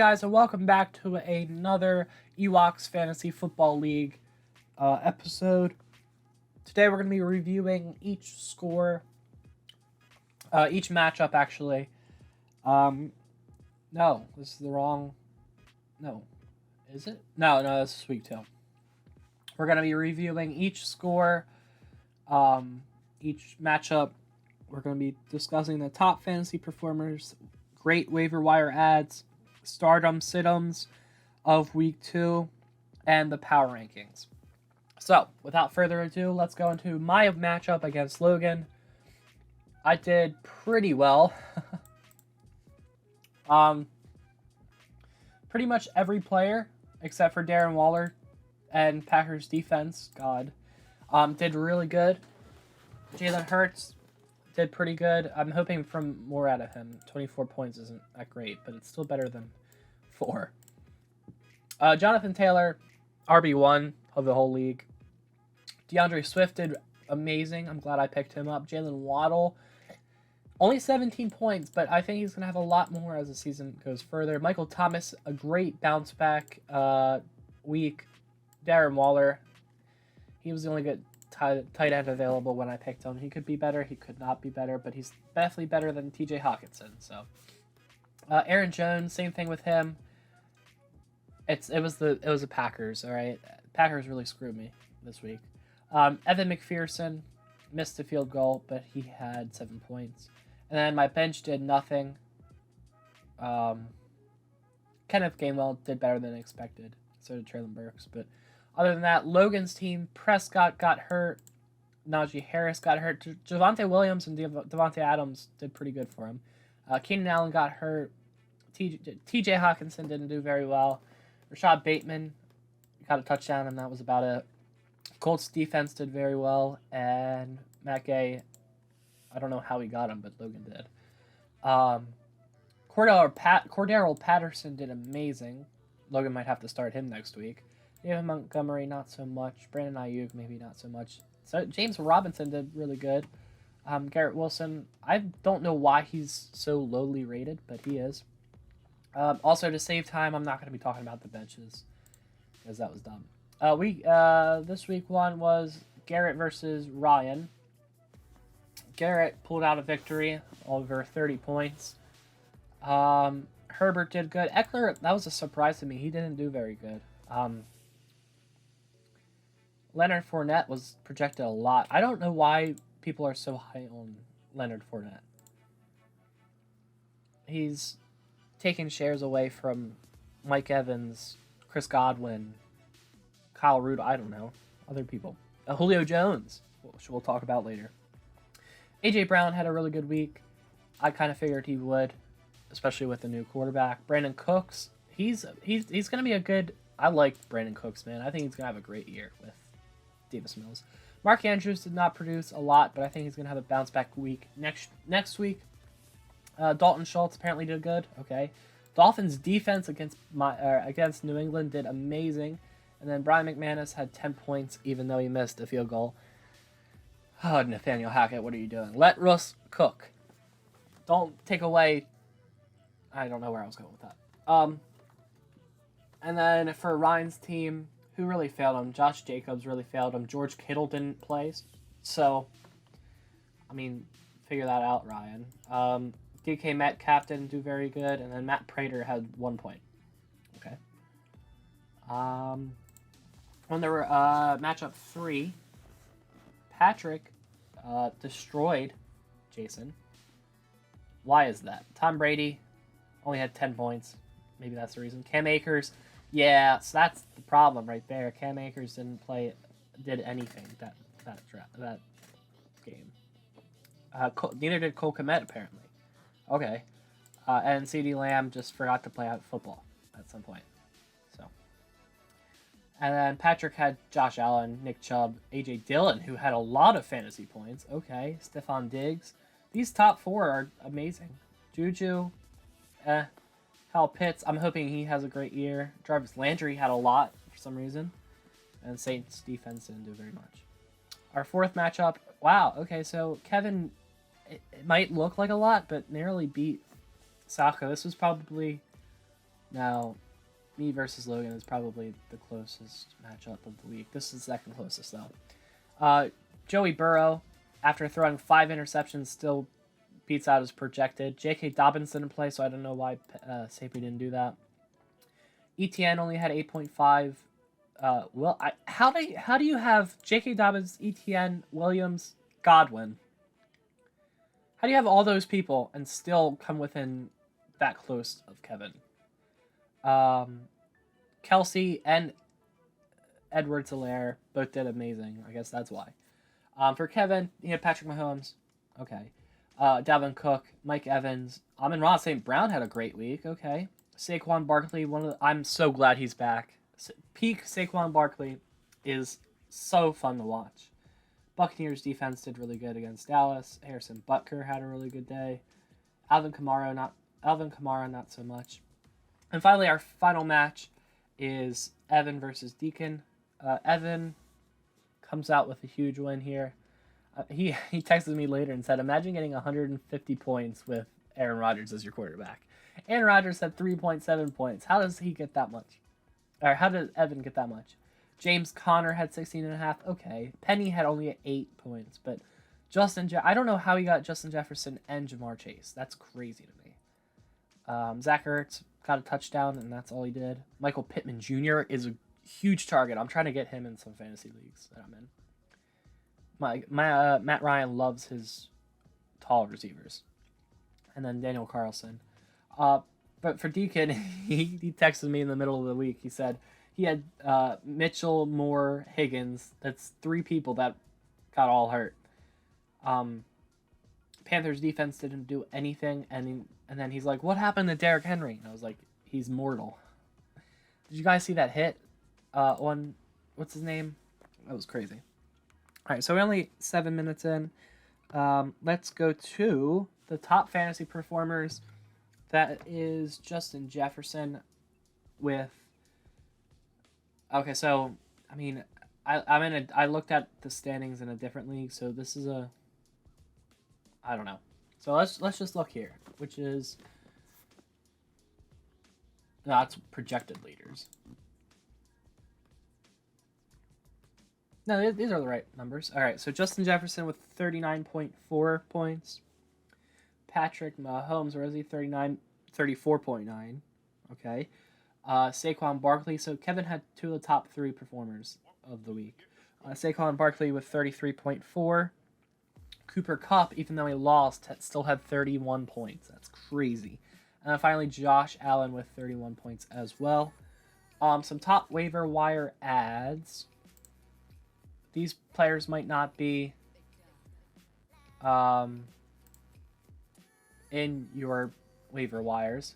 guys, and welcome back to another Ewoks Fantasy Football League episode. Today we're going to be reviewing each score, each matchup actually. No, this is the wrong, no, is it? No, this is week 2. We're going to be reviewing each score, each matchup. We're going to be discussing the top fantasy performers, great waiver wire ads, stardom sit-ems of week 2, and the power rankings. So, without further ado, let's go into my matchup against Logan. I did pretty well. Pretty much every player, except for Darren Waller and Packers defense, did really good. Jalen Hurts did pretty good. I'm hoping for more out of him. 24 points isn't that great, but it's still better than 4. Jonathan Taylor, RB1 of the whole league. DeAndre Swift did amazing. I'm glad I picked him up. Jalen Waddle, only 17 points, but I think he's going to have a lot more as the season goes further. Michael Thomas, a great bounce back week. Darren Waller, he was the only good tight end available when I picked him. He could be better, he could not be better, but he's definitely better than TJ Hawkinson. So Aaron Jones, same thing with him. It was the Packers, all right. Packers really screwed me this week. Evan McPherson missed a field goal, but he had 7 points. And then my bench did nothing. Kenneth Gainwell did better than expected. So did Traylon Burks, but other than that, Logan's team, Prescott got hurt. Najee Harris got hurt. Javonte Williams and Devontae Adams did pretty good for him. Keenan Allen got hurt. TJ Hawkinson didn't do very well. Rashad Bateman got a touchdown, and that was about it. Colts defense did very well, and Matt Gay, I don't know how he got him, but Logan did. Cordero Patterson did amazing. Logan might have to start him next week. David Montgomery, not so much. Brandon Ayuk, maybe not so much. So James Robinson did really good. Garrett Wilson, I don't know why he's so lowly rated, but he is. Also, to save time, I'm not going to be talking about the benches because that was dumb. This week one was Garrett versus Ryan. Garrett pulled out a victory over 30 points. Herbert did good. Eckler, that was a surprise to me. He didn't do very good. Leonard Fournette was projected a lot. I don't know why people are so high on Leonard Fournette. He's taking shares away from Mike Evans, Chris Godwin, Kyle Root, I don't know, other people. Julio Jones, which we'll talk about later. A.J. Brown had a really good week. I kind of figured he would, especially with the new quarterback. Brandon Cooks, he's going to be a good... I like Brandon Cooks, man. I think he's going to have a great year with Davis Mills. Mark Andrews did not produce a lot, but I think he's going to have a bounce-back week next week. Dalton Schultz apparently did good. Okay. Dolphins' defense against New England did amazing. And then Brian McManus had 10 points, even though he missed a field goal. Oh, Nathaniel Hackett, what are you doing? Let Russ cook. Don't take away... I don't know where I was going with that. And then for Ryan's team, who really failed him? Josh Jacobs really failed him. George Kittle didn't play. So, I mean, figure that out, Ryan. DK Metcalf didn't do very good. And then Matt Prater had 1 point. Okay. When there were matchup 3, Patrik destroyed Jason. Why is that? Tom Brady only had 10 points. Maybe that's the reason. Cam Akers, yeah, so that's the problem right there. Cam Akers did anything that game. Neither did Cole Kmet, apparently. Okay. And CeeDee Lamb just forgot to play out football at some point. So. And then Patrik had Josh Allen, Nick Chubb, A.J. Dillon, who had a lot of fantasy points. Okay. Stephon Diggs. These top 4 are amazing. Juju, Kyle Pitts, I'm hoping he has a great year. Jarvis Landry had a lot for some reason. And Saints defense didn't do very much. Our 4th matchup, wow, okay, so Kevin, it might look like a lot, but narrowly beat Saka. This was probably Now, me versus Logan is probably the closest matchup of the week. This is the second closest, though. Joey Burrow, after throwing 5 interceptions, still beats out as projected. J.K. Dobbins didn't play, so I don't know why Saipiri didn't do that. ETN only had 8.5. How do you have J.K. Dobbins, ETN, Williams, Godwin? How do you have all those people and still come within that close of Kevin? Kelsey and Edwards-Helaire both did amazing. I guess that's why. For Kevin, he had Patrick Mahomes. Okay. Dalvin Cook, Mike Evans. Amon-Ra St. Brown had a great week. Okay. Saquon Barkley, I'm so glad he's back. Peak Saquon Barkley is so fun to watch. Buccaneers defense did really good against Dallas. Harrison Butker had a really good day. Alvin Kamara not so much. And finally, our final match is Evan versus Deakin. Evan comes out with a huge win here. He texted me later and said, imagine getting 150 points with Aaron Rodgers as your quarterback. Aaron Rodgers had 3.7 points. How does he get that much? Or how does Evan get that much? James Conner had 16.5. Okay. Penny had only 8 points. But I don't know how he got Justin Jefferson and Jamar Chase. That's crazy to me. Zach Ertz got a touchdown, and that's all he did. Michael Pittman Jr. is a huge target. I'm trying to get him in some fantasy leagues that I'm in. Matt Ryan loves his tall receivers. And then Daniel Carlson. But for Deakin, he texted me in the middle of the week. He said he had Mitchell, Moore, Higgins. That's 3 people that got all hurt. Panthers defense didn't do anything, and then he's like, what happened to Derrick Henry? And I was like, he's mortal. Did you guys see that hit on, what's his name? That was crazy. All right, so we're only 7 minutes in. Let's go to the top fantasy performers. That is Justin Jefferson with... Okay, so, I mean, I looked at the standings in a different league, so this is I don't know. So let's just look here, which is... No, that's projected leaders. No, these are the right numbers. All right, so Justin Jefferson with 39.4 points. Patrik Mahomes, where is he? 34.9. Okay. Saquon Barkley. So Kevin had 2 of the top 3 performers of the week. Saquon Barkley with 33.4. Cooper Kupp, even though he lost, still had 31 points. That's crazy. And then finally, Josh Allen with 31 points as well. Some top waiver wire ads. These players might not be in your waiver wires.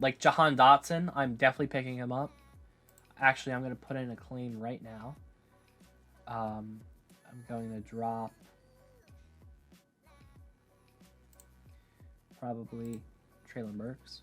Like Jahan Dotson, I'm definitely picking him up. Actually, I'm going to put in a claim right now. I'm going to drop probably Treylon Burks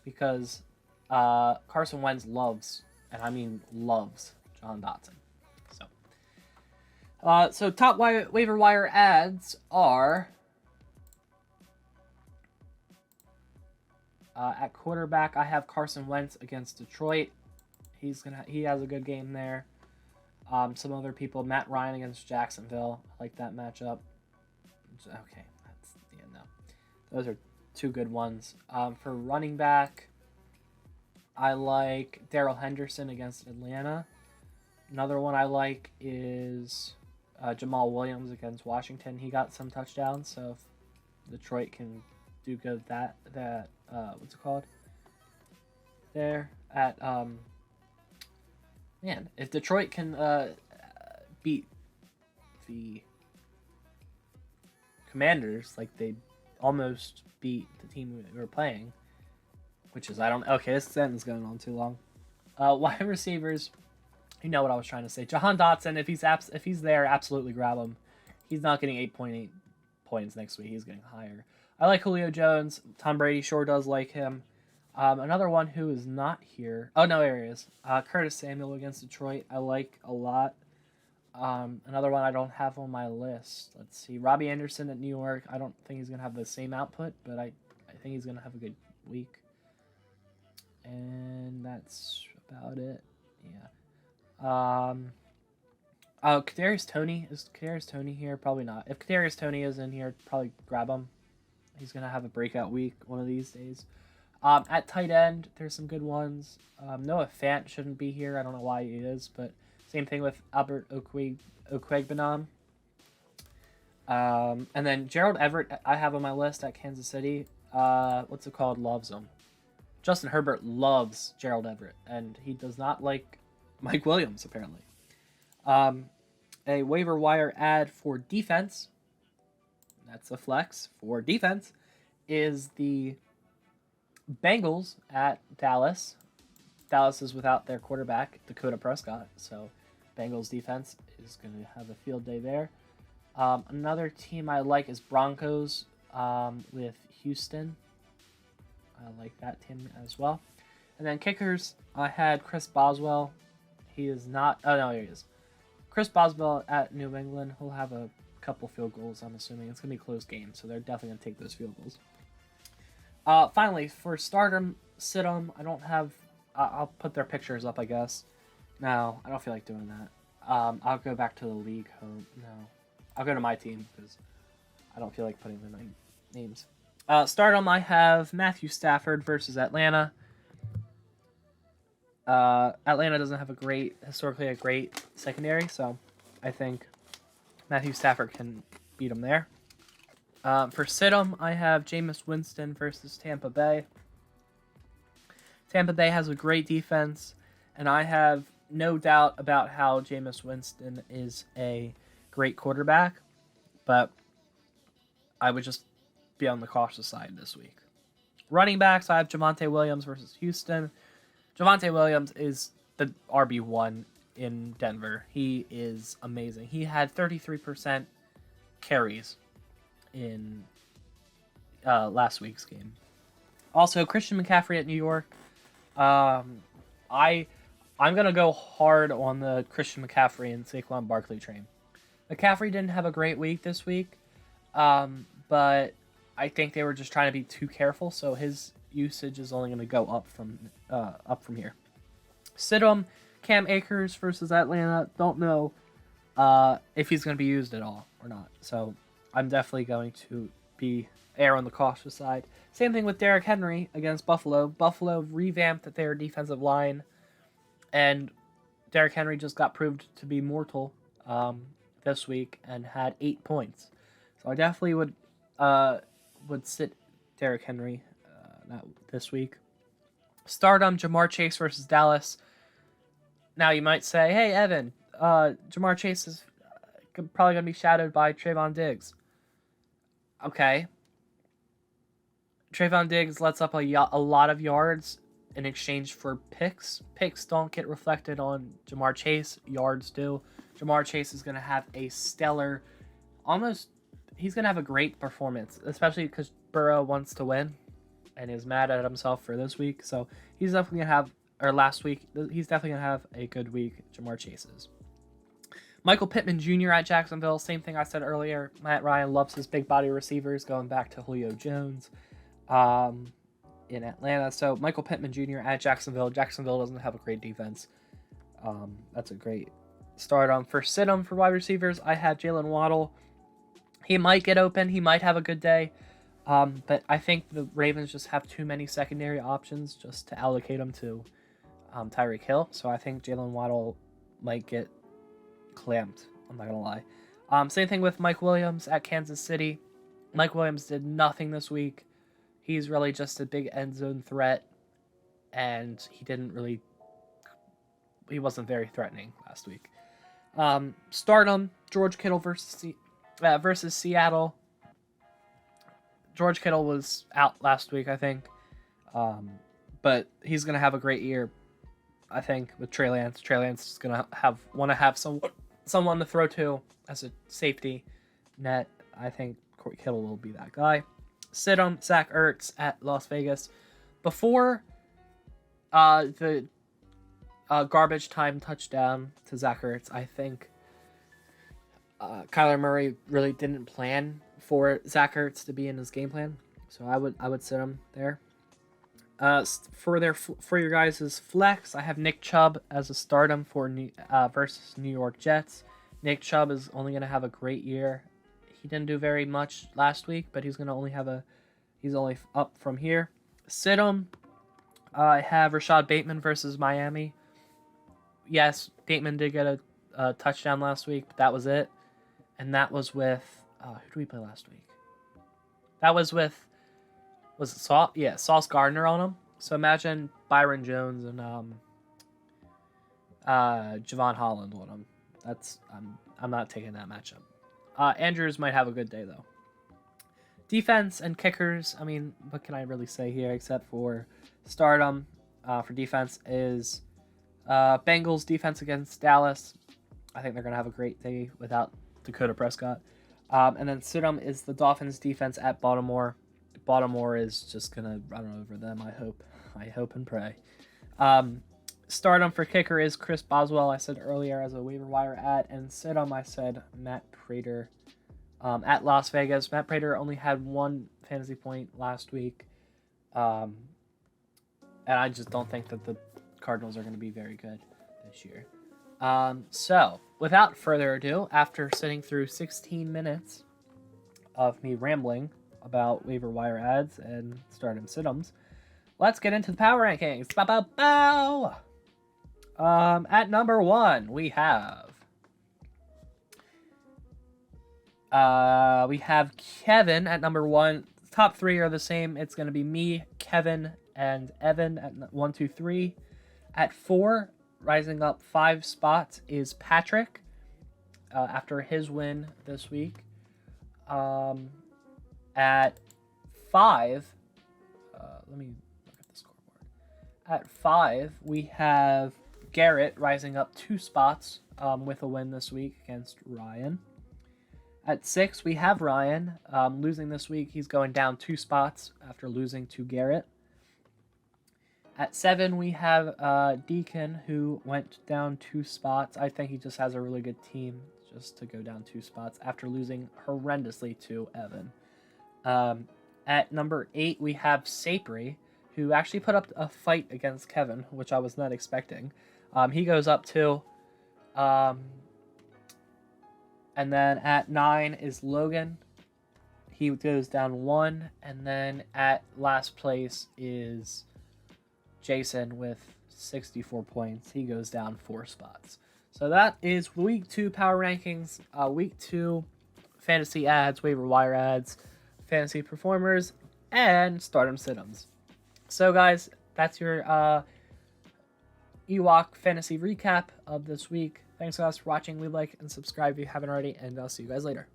because Carson Wentz loves, and I mean loves, Jahan Dotson. So top waiver wire ads are at quarterback. I have Carson Wentz against Detroit. He has a good game there. Some other people, Matt Ryan against Jacksonville. I like that matchup. Okay, that's the end now. Those are 2 good ones. For running back, I like Darrell Henderson against Atlanta. Another one I like is Jamal Williams against Washington. He got some touchdowns, so if Detroit can do good that what's it called? There at if Detroit can beat the Commanders like they almost beat the team we were playing, which is okay, this sentence is going on too long. Wide receivers. You know what I was trying to say. Jahan Dotson, if he's there, absolutely grab him. He's not getting 8.8 points next week. He's getting higher. I like Julio Jones. Tom Brady sure does like him. Another one who is not here. Oh, no, there he is. Curtis Samuel against Detroit. I like a lot. Another one I don't have on my list. Let's see. Robbie Anderson at New York. I don't think he's going to have the same output, but I think he's going to have a good week. And that's about it. Yeah. Oh, Kadarius Toney. Is Kadarius Toney here? Probably not. If Kadarius Toney is in here, probably grab him. He's going to have a breakout week one of these days. At tight end, there's some good ones. Noah Fant shouldn't be here. I don't know why he is, but same thing with Albert Okwuegbunam. And then Gerald Everett, I have on my list at Kansas City. What's it called? Loves him. Justin Herbert loves Gerald Everett, and he does not like Mike Williams, apparently. A waiver wire ad for defense, that's a flex for defense, is the Bengals at Dallas. Dallas is without their quarterback, Dakota Prescott, so Bengals defense is going to have a field day there. Another team I like is Broncos with Houston. I like that team as well. And then kickers, I had Chris Boswell. He is not... Oh, no, here he is. Chris Boswell at New England. He'll have a couple field goals, I'm assuming. It's going to be a close game, so they're definitely going to take those field goals. Finally, for stardom, sit-em, I don't have... I'll put their pictures up, I guess. No, I don't feel like doing that. I'll go back to the league home. No. I'll go to my team, because I don't feel like putting the names. Stardom, I have Matthew Stafford versus Atlanta. Atlanta doesn't have historically a great secondary, so I think Matthew Stafford can beat him there. For Sid'em, I have Jameis Winston versus Tampa Bay. Tampa Bay has a great defense, and I have no doubt about how Jameis Winston is a great quarterback, but I would just be on the cautious side this week. Running backs, I have Javonte Williams versus Houston. Javonte Williams is the RB1 in Denver. He is amazing. He had 33% carries in last week's game. Also, Christian McCaffrey at New York. I'm going to go hard on the Christian McCaffrey and Saquon Barkley train. McCaffrey didn't have a great week this week, but I think they were just trying to be too careful, so his usage is only going to go up from here. Sid'em, Cam Akers versus Atlanta. Don't know if he's going to be used at all or not, so I'm definitely going to err on the cautious side. Same thing with Derrick Henry against Buffalo. Buffalo revamped their defensive line, and Derrick Henry just got proved to be mortal this week and had 8 points. So I definitely would sit Derrick Henry not this week. Stardom, Jamar Chase versus Dallas. Now you might say, hey, Evan, Jamar Chase is probably going to be shadowed by Trayvon Diggs. Okay. Trayvon Diggs lets up a lot of yards in exchange for picks. Picks don't get reflected on Jamar Chase. Yards do. Jamar Chase is going to have a stellar, he's going to have a great performance, especially because Burrow wants to win and is mad at himself for this week. So he's definitely going to have, or last week, he's definitely going to have a good week, Jamar Chase is. Michael Pittman Jr. at Jacksonville, same thing I said earlier. Matt Ryan loves his big body receivers, going back to Julio Jones in Atlanta. So Michael Pittman Jr. at Jacksonville. Jacksonville doesn't have a great defense. That's a great start on. For Sid'em, for wide receivers, I have Jalen Waddle. He might get open. He might have a good day. But I think the Ravens just have too many secondary options just to allocate them to Tyreek Hill. So I think Jalen Waddle might get clamped. I'm not going to lie. Same thing with Mike Williams at Kansas City. Mike Williams did nothing this week. He's really just a big end zone threat. And he wasn't very threatening last week. Stardom, George Kittle versus Seattle. George Kittle was out last week, I think. But he's going to have a great year, I think, with Trey Lance. Trey Lance is going to want to have someone to throw to as a safety net. I think Kittle will be that guy. Sid'em, Zach Ertz at Las Vegas. Before the garbage time touchdown to Zach Ertz, I think Kyler Murray really didn't plan for Zach Ertz to be in his game plan, so I would sit him there. For your guys' flex, I have Nick Chubb as a stardom for versus New York Jets. Nick Chubb is only going to have a great year. He didn't do very much last week, but he's going to only have he's only up from here. Sit him. I have Rashad Bateman versus Miami. Yes, Bateman did get a touchdown last week, but that was it. And that was with who did we play last week? That was with Sauce Gardner on him. So imagine Byron Jones and Javon Holland on him. I'm not taking that matchup. Andrews might have a good day though. Defense and kickers. I mean, what can I really say here except for stardom for defense is Bengals defense against Dallas. I think they're gonna have a great day without Dakota Prescott. And then Sidham is the Dolphins defense at Baltimore. Baltimore is just gonna run over them. I hope and pray. Stardom for kicker is Chris Boswell. I said earlier as a waiver wire ad, and Sidham I said Matt Prater at Las Vegas. Matt Prater only had 1 fantasy point last week, and I just don't think that the Cardinals are going to be very good this year. So without further ado, after sitting through 16 minutes of me rambling about waiver wire ads and stardom Sidhams, let's get into the power rankings. Bow, bow, bow. At number 1, we have Kevin at number 1. Top 3 are the same. It's going to be me, Kevin, and Evan at 1, 2, 3. At 4, rising up 5 spots, is Patrik after his win this week. At 5, let me look at the scoreboard. At 5, we have Garrett rising up 2 spots with a win this week against Ryan. At 6, we have Ryan losing this week. He's going down 2 spots after losing to Garrett. At 7, we have Deakin, who went down 2 spots. I think he just has a really good team just to go down 2 spots after losing horrendously to Evan. At number 8, we have Seipiri, who actually put up a fight against Kevin, which I was not expecting. He goes up 2. And then at 9 is Logan. He goes down 1. And then at last place is Jason with 64 points. He goes down 4 spots. So that is week 2 power rankings, week 2 fantasy ads, waiver wire ads, fantasy performers, and stardom Sidhams. So guys, that's your Ewok fantasy recap of this week. Thanks guys for watching. Leave a like and subscribe if you haven't already, and I'll see you guys later.